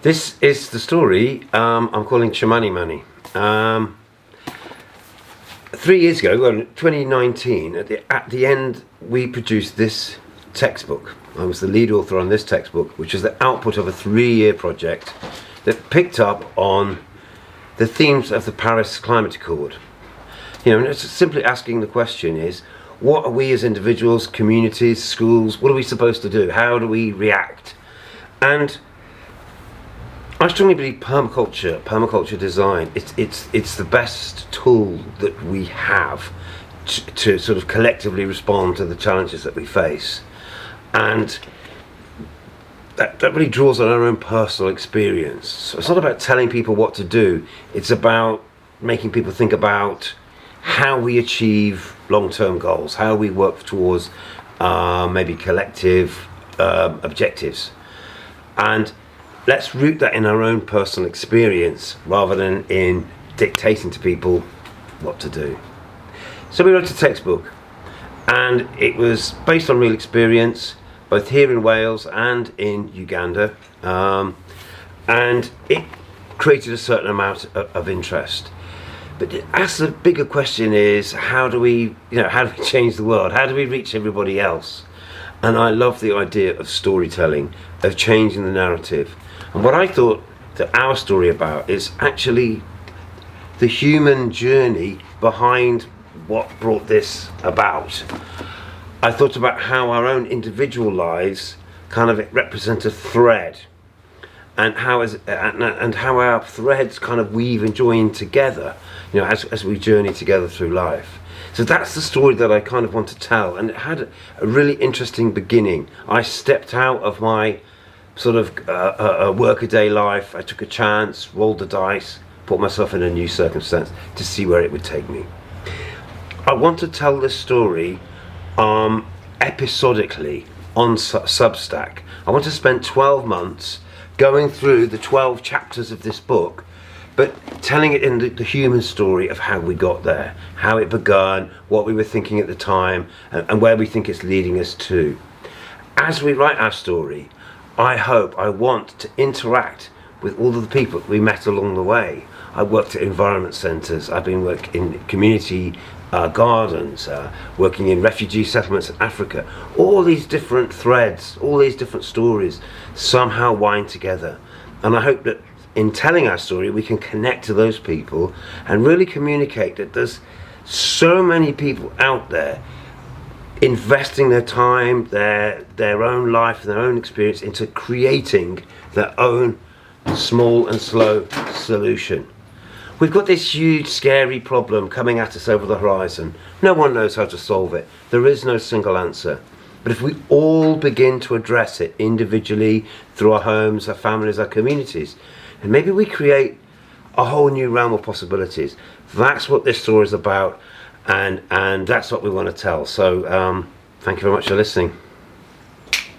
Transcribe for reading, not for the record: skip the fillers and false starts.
This is the story I'm calling Chimanimani. 3 years ago, well, 2019, at the end, we produced this textbook. I was the lead author on this textbook, which was the output of a 3-year project that picked up on the themes of the Paris Climate Accord. You know, and it's simply asking the question is, what are we as individuals, communities, schools, what are we supposed to do? How do we react? And I strongly believe permaculture design, it's the best tool that we have to sort of collectively respond to the challenges that we face. And that really draws on our own personal experience. So it's not about telling people what to do, it's about making people think about how we achieve long-term goals, how we work towards maybe collective objectives. And let's root that in our own personal experience rather than in dictating to people what to do. So we wrote a textbook, and it was based on real experience, both here in Wales and in Uganda, and it created a certain amount of interest. But as the bigger question is, how do we change the world? How do we reach everybody else? And I love the idea of storytelling, of changing the narrative. And what I thought that our story about is actually the human journey behind what brought this about. I thought about how our own individual lives kind of represent a thread, and how our threads kind of weave and join together, you know, as we journey together through life. So that's the story that I kind of want to tell, and it had a really interesting beginning. I stepped out of my sort of workaday life. I took a chance, rolled the dice, put myself in a new circumstance to see where it would take me. I want to tell this story episodically on Substack. I want to spend 12 months going through the 12 chapters of this book, but telling it in the human story of how we got there, how it began, what we were thinking at the time, and where we think it's leading us to. As we write our story, I want to interact with all of the people that we met along the way. I worked at environment centres, I've been working in community gardens, working in refugee settlements in Africa. All these different threads, all these different stories somehow wind together. And I hope that in telling our story we can connect to those people and really communicate that there's so many people out there investing their time, their own life, their own experience into creating their own small and slow solution. We've got this huge scary problem coming at us over the horizon. No one knows how to solve it. There is no single answer. But if we all begin to address it individually through our homes, our families, our communities, and maybe we create a whole new realm of possibilities. That's what this story is about, and that's what we want to tell. So thank you very much for listening.